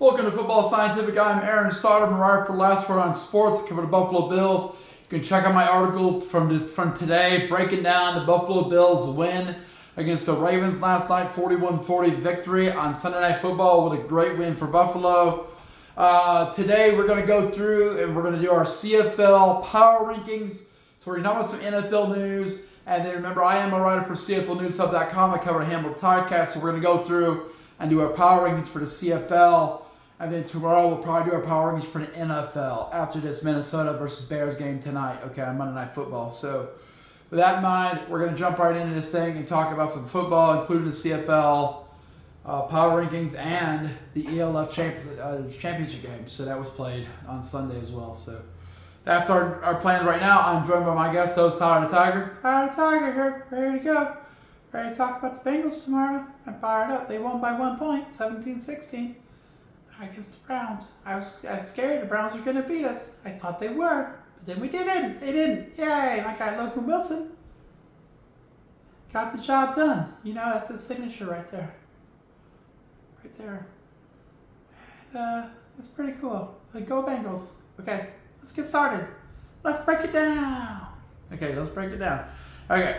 Welcome to Football Scientific. I'm Aaron Sauter, writer for Last Word on Sports, cover the Buffalo Bills. You can check out my article from today, breaking down the Buffalo Bills' win against the Ravens last night, 41-40 victory on Sunday Night Football with a great win for Buffalo. Today we're going to go through and we're going to do our CFL Power Rankings. So we're going to talk about some NFL news. And then remember, I am a writer for CFLNewsHub.com. I cover the Hamilton Podcast. So we're going to go through and do our Power Rankings for the CFL. And then tomorrow we'll probably do our Power Rankings for the NFL after this Minnesota versus Bears game tonight, on Monday Night Football. So with that in mind, we're going to jump right into this thing and talk about some football, including the CFL Power Rankings and the ELF championship game. So that was played on Sunday as well. So that's our plan right now. I'm joined by my guest host, Tyler the Tiger. Tyler the Tiger here, ready to go. Ready to talk about the Bengals tomorrow. I'm fired up. They won by 1 point, 17-16. Against the Browns. I was scared the Browns were going to beat us. I thought they were, but then we didn't. They didn't. Yay, my guy Logan Wilson got the job done. That's his signature right there. Right there. And, it's pretty cool. So go Bengals. Okay, let's get started. Let's break it down. Okay,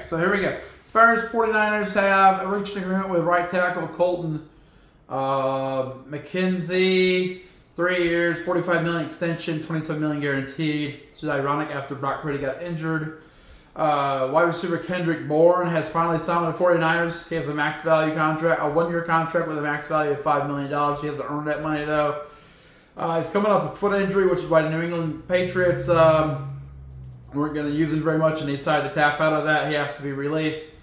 so here we go. First, 49ers have reached an agreement with right tackle Colton McKenzie, 3 years, $45 million extension, $27 million guaranteed. Which is ironic after Brock Purdy got injured. Wide receiver Kendrick Bourne has finally signed with the 49ers. He has a max value contract, a 1-year contract with a max value of $5 million. He hasn't earned that money though. He's coming off a foot injury, which is why the New England Patriots weren't going to use him very much, and they decided to tap out of that. He has to be released.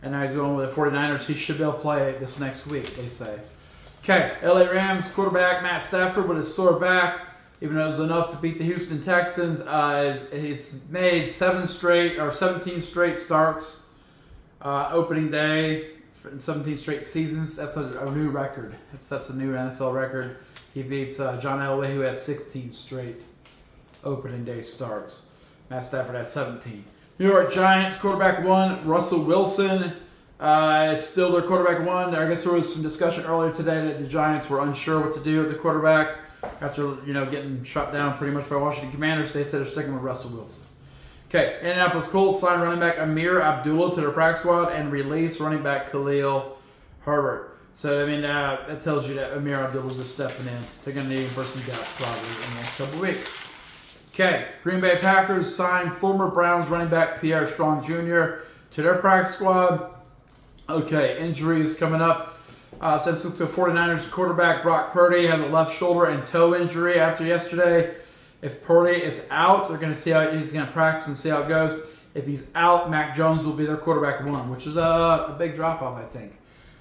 And now he's going with the 49ers. He should be able to play this next week, they say. Okay, LA Rams quarterback Matt Stafford with his sore back, even though it was enough to beat the Houston Texans. He's made 17 straight starts opening day in 17 straight seasons. That's a new record. That's a new NFL record. He beats John Elway, who had 16 straight opening day starts. Matt Stafford has 17. New York Giants quarterback 1, Russell Wilson. Is still their quarterback 1. I guess there was some discussion earlier today that the Giants were unsure what to do with the quarterback after getting shut down pretty much by Washington Commanders. They said they're sticking with Russell Wilson. Okay, Indianapolis Colts signed running back Amir Abdullah to their practice squad and released running back Khalil Herbert. So that tells you that Amir Abdullah's just stepping in. They're going to need him for some depth probably in the next couple weeks. Okay, Green Bay Packers signed former Browns running back Pierre Strong Jr. to their practice squad. Okay, injuries coming up. Since looks to 49ers quarterback Brock Purdy had a left shoulder and toe injury after yesterday. If Purdy is out, they're going to see how he's going to practice and see how it goes. If he's out, Mac Jones will be their quarterback 1, which is a big drop-off, I think.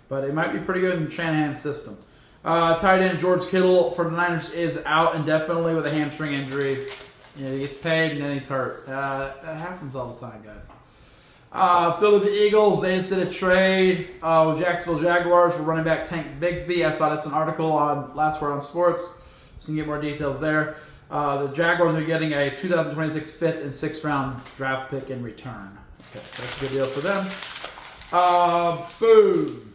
But it might be pretty good in Shanahan's system. Tight end George Kittle for the Niners is out indefinitely with a hamstring injury. He gets paid and then he's hurt. That happens all the time, guys. Philadelphia Eagles, they just did a trade with Jacksonville Jaguars for running back Tank Bixby. I saw that's an article on Last Word on Sports, so you can get more details there. The Jaguars are getting a 2026 5th and 6th round draft pick in return. Okay, so that's a good deal for them. Boom.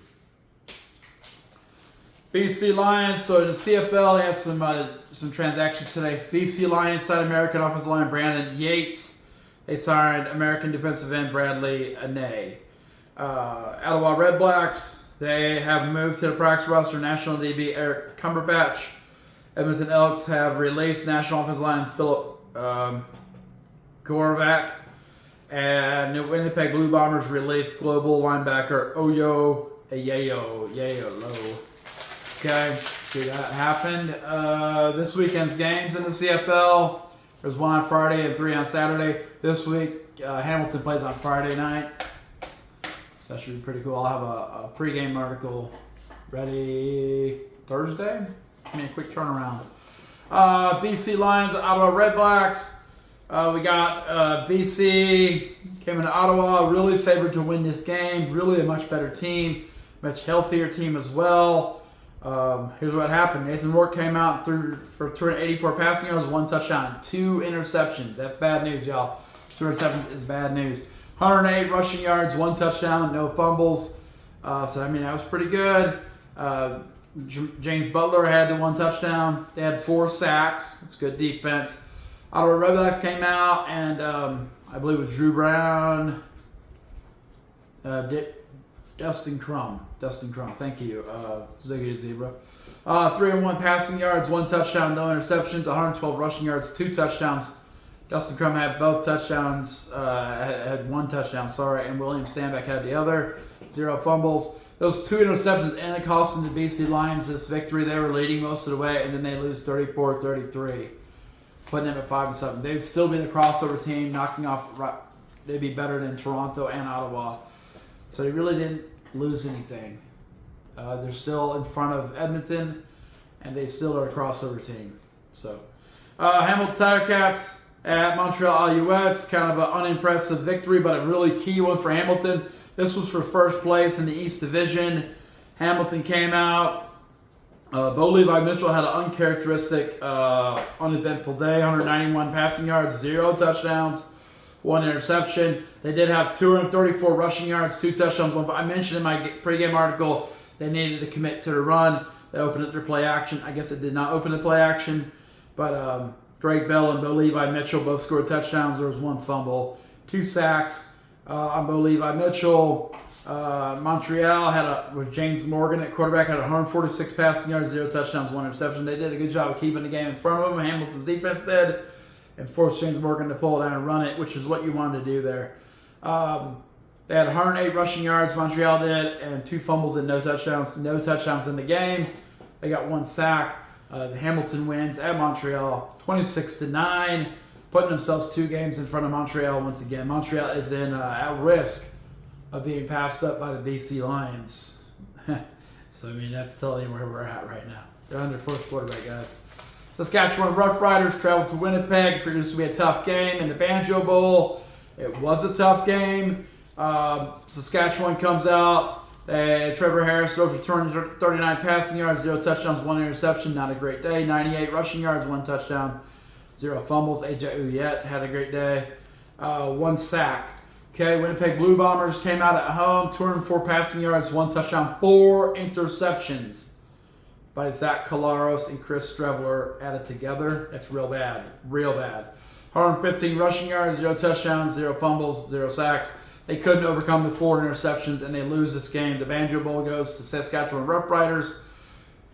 BC Lions, so in the CFL, they had some transactions today. BC Lions signed American offensive line Brandon Yates. They signed American defensive end Bradley Anay. Ottawa Red Blacks, they have moved to the practice roster National DB Eric Cumberbatch. Edmonton Elks have released National offensive line Philip Gorvac. And New Winnipeg Blue Bombers released global linebacker Oyo Low. Okay, see that happened. This weekend's games in the CFL. There's 1 on Friday and 3 on Saturday. This week, Hamilton plays on Friday night. So that should be pretty cool. I'll have a pregame article ready Thursday. A quick turnaround. BC Lions, Ottawa Red Blacks. We got BC came into Ottawa, really favored to win this game. Really a much better team, much healthier team as well. Here's what happened. Nathan Rourke came out threw for 284 passing yards, 1 touchdown, 2 interceptions. That's bad news, y'all. 2 interceptions is bad news. 108 rushing yards, 1 touchdown, no fumbles. So that was pretty good. James Butler had the 1 touchdown. They had 4 sacks. It's good defense. Ottawa Redblacks came out, and I believe it was Drew Brown, Dustin Crum. Thank you, Ziggy Zebra. 301 passing yards, 1 touchdown, no interceptions, 112 rushing yards, 2 touchdowns. Dustin Crum had both touchdowns, had 1 touchdown, and William Stanback had the other. 0 fumbles. Those 2 interceptions and it cost them the BC Lions this victory. They were leading most of the way, and then they lose 34-33, putting them at 5-7. They'd still be the crossover team, knocking off. They'd be better than Toronto and Ottawa. So they really didn't lose anything. They're still in front of Edmonton, and they still are a crossover team. So, Hamilton Tiger-Cats at Montreal Alouettes, kind of an unimpressive victory, but a really key one for Hamilton. This was for first place in the East Division. Hamilton came out. Bo Levi Mitchell had an uncharacteristic, uneventful day. 191 passing yards, 0 touchdowns, 1 interception. They did have 234 rushing yards, 2 touchdowns. I mentioned in my pregame article they needed to commit to the run. They opened up their play action. I guess it did not open the play action, but Greg Bell and Bo Levi Mitchell both scored touchdowns. There was 1 fumble, 2 sacks on Bo Levi Mitchell. Montreal with James Morgan at quarterback, had 146 passing yards, 0 touchdowns, 1 interception. They did a good job of keeping the game in front of them. Hamilton's defense did, and forced James Morgan to pull it down and run it, which is what you wanted to do there. They had 108 rushing yards, Montreal did, and 2 fumbles and no touchdowns. No touchdowns in the game. They got 1 sack. The Hamilton wins at Montreal, 26-9, putting themselves 2 games in front of Montreal once again. Montreal is at risk of being passed up by the BC Lions. So, I mean, that's telling you where we're at right now. They're under 4th quarterback, guys. Saskatchewan Roughriders traveled to Winnipeg. Figured this would be a tough game. In the Banjo Bowl, it was a tough game. Saskatchewan comes out. Trevor Harris throws for 239 passing yards, 0 touchdowns, 1 interception. Not a great day. 98 rushing yards, 1 touchdown, 0 fumbles. AJ Ouellette had a great day. 1 sack. Okay, Winnipeg Blue Bombers came out at home. 204 passing yards, 1 touchdown, 4 interceptions by Zach Collaros and Chris Streveler added together. That's real bad. Real bad. 115 rushing yards, 0 touchdowns, 0 fumbles, 0 sacks. They couldn't overcome the 4 interceptions, and they lose this game. The Banjo Bowl goes to Saskatchewan Roughriders,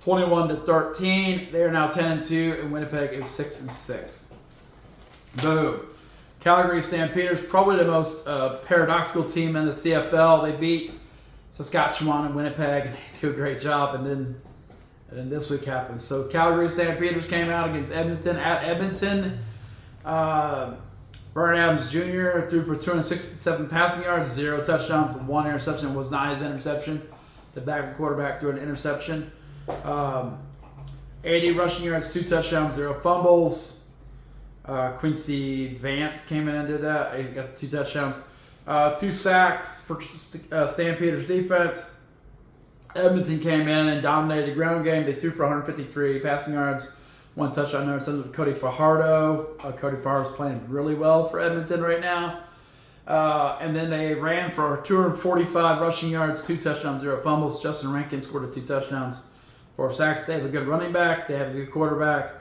21-13. They are now 10-2, and Winnipeg is 6-6. Boom. Calgary Stampeders, probably the most paradoxical team in the CFL. They beat Saskatchewan and Winnipeg, and they do a great job. And then this week happens. So Calgary Stampeders came out against Edmonton at Edmonton. Brian Adams Jr. threw for 267 passing yards, 0 touchdowns, 1 interception. It was not his interception. The backup quarterback threw an interception. 80 rushing yards, 2 touchdowns, 0 fumbles. Quincy Vance came in and did that. He got the 2 touchdowns. 2 sacks for Stampeders defense. Edmonton came in and dominated the ground game. They threw for 153 passing yards, 1 touchdown. There was Cody Fajardo. Cody Fajardo's playing really well for Edmonton right now. And then they ran for 245 rushing yards, 2 touchdowns, 0 fumbles. Justin Rankin scored 2 touchdowns, 4 sacks. They have a good running back. They have a good quarterback.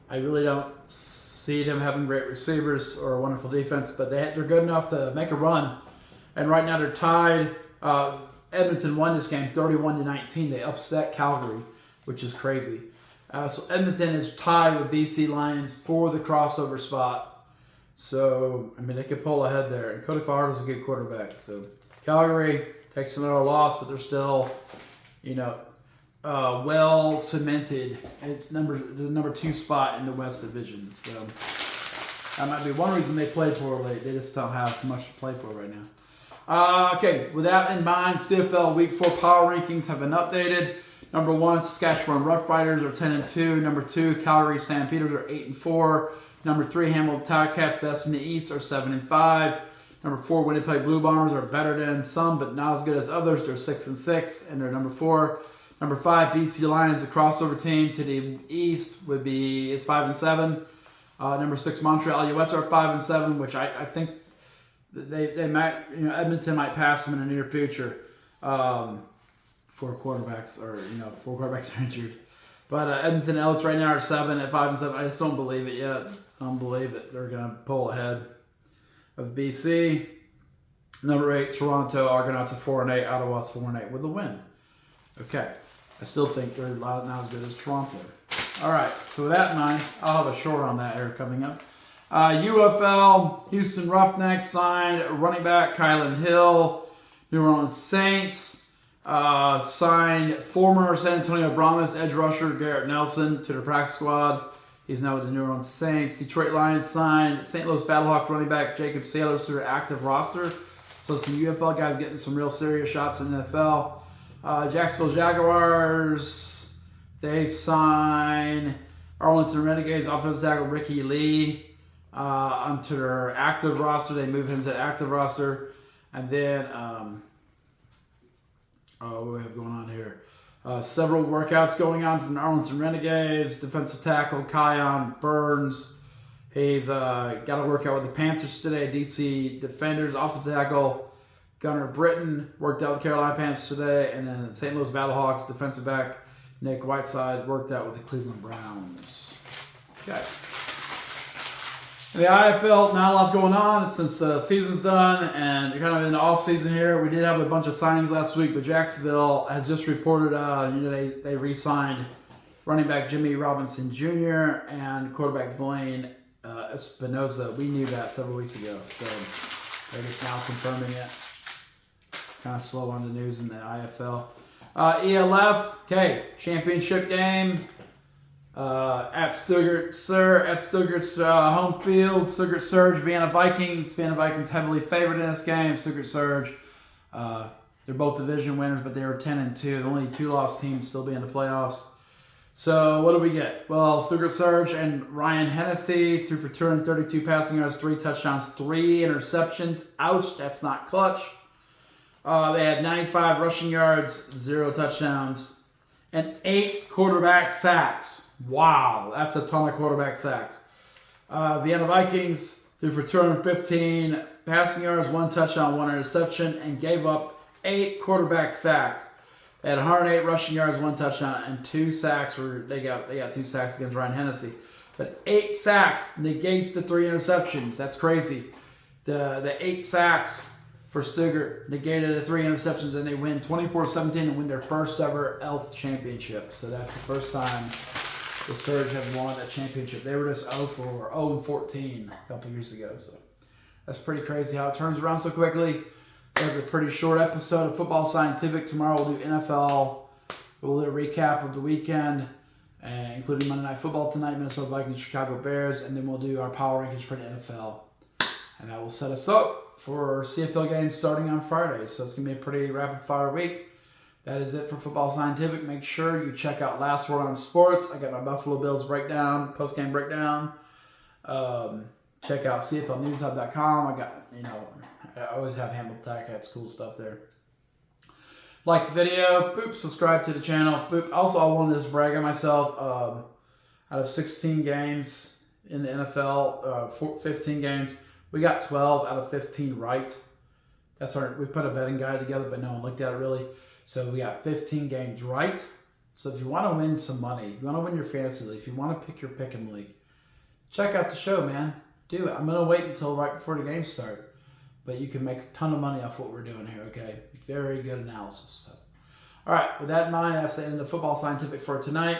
I really don't see them having great receivers or a wonderful defense, but they're good enough to make a run. And right now they're tied. Edmonton won this game 31-19. They upset Calgary, which is crazy. So Edmonton is tied with BC Lions for the crossover spot. So, I mean, they could pull ahead there. And Cody Fajardo's a good quarterback. So Calgary takes another loss, but they're still, well cemented. It's the number 2 spot in the West Division. So that might be one reason they played for late. They just don't have much to play for right now. Okay, with that in mind, CFL Week 4 Power Rankings have been updated. Number 1, Saskatchewan Roughriders are 10-2. Number 2, Calgary Stampeders are 8-4. Number 3, Hamilton Tiger-Cats, best in the East, are 7-5. Number 4, Winnipeg Blue Bombers are better than some, but not as good as others. They're 6-6, and they're number 4. Number 5, BC Lions, the crossover team to the East, is 5-7. Number 6, Montreal Alouettes are 5-7, which I think they might, Edmonton might pass them in the near future. 4 quarterbacks are injured. But Edmonton Elks right now are 7 at 5-7. I just don't believe it yet. I don't believe that they're gonna pull ahead of BC. Number 8, Toronto Argonauts are 4-8. Ottawa's 4-8 with a win. Okay, I still think they're not as good as Toronto. All right, so with that in mind, I'll have a short on that here coming up. UFL, Houston Roughnecks signed running back Kylan Hill. New Orleans Saints signed former San Antonio Brahmas edge rusher Garrett Nelson to the practice squad. He's now with the New Orleans Saints. Detroit Lions signed St. Louis Battlehawks running back Jacob Sailors to their active roster. So some UFL guys getting some real serious shots in the NFL. Jacksonville Jaguars, they sign Arlington Renegades offensive tackle Ricky Lee onto their active roster. They move him to the active roster. And then, what do we have going on here? Several workouts going on from the Arlington Renegades. Defensive tackle Kion Burns. He's got a workout with the Panthers today. DC Defenders. Offensive tackle Gunnar Britton worked out with Carolina Panthers today. And then St. Louis Battlehawks defensive back Nick Whiteside worked out with the Cleveland Browns. Okay. In the IFL, not a lot's going on since the season's done and you're kind of in the off season here. We did have a bunch of signings last week, but Jacksonville has just reported they re-signed running back Jimmy Robinson Jr. and quarterback Blaine Espinoza. We knew that several weeks ago, so they're just now confirming it. Kind of slow on the news in the IFL. ELF, okay, championship game. At Stuttgart's home field, Stuttgart Surge, Vienna Vikings. Vienna Vikings heavily favored in this game. Stuttgart Surge, they're both division winners, but they were 10-2. The only 2-loss teams still be in the playoffs. So what do we get? Well, Stuttgart Surge and Ryan Hennessy threw for 232 passing yards, 3 touchdowns, 3 interceptions. Ouch, that's not clutch. They had 95 rushing yards, 0 touchdowns, and 8 quarterback sacks. Wow, that's a ton of quarterback sacks. Vienna Vikings threw for 215 passing yards, 1 touchdown, 1 interception, and gave up 8 quarterback sacks. They had 108 rushing yards, 1 touchdown, and 2 sacks. They got 2 sacks against Ryan Hennessy. But 8 sacks negates the 3 interceptions. That's crazy. The 8 sacks for Stuttgart negated the 3 interceptions, and they win 24-17 and win their first ever ELF championship. So that's the first time the Surge have won a championship. They were just 0-14 a couple years ago. So that's pretty crazy how it turns around so quickly. That was a pretty short episode of Football Scientific. Tomorrow we'll do NFL. We'll do a recap of the weekend, including Monday Night Football tonight, Minnesota Vikings, Chicago Bears, and then we'll do our power rankings for the NFL. And that will set us up for CFL games starting on Friday. So it's going to be a pretty rapid-fire week. That is it for Football Scientific. Make sure you check out Last Word on Sports. I got my Buffalo Bills breakdown, post-game breakdown. Check out CFLNewsHub.com. I always have Hamilton Ticats, cool stuff there. Like the video, boop, subscribe to the channel. Boop. Also, I wanted to just brag on myself. Out of 16 games in the NFL, 15 games, we got 12 out of 15 right. We put a betting guide together, but no one looked at it really. So we got 15 games right. So if you want to win some money, you want to win your fantasy league, if you want to pick your pick'em league, check out the show, man. Do it. I'm going to wait until right before the games start. But you can make a ton of money off what we're doing here, okay? Very good analysis. So. All right, with that in mind, that's the end of the Football Scientific for tonight.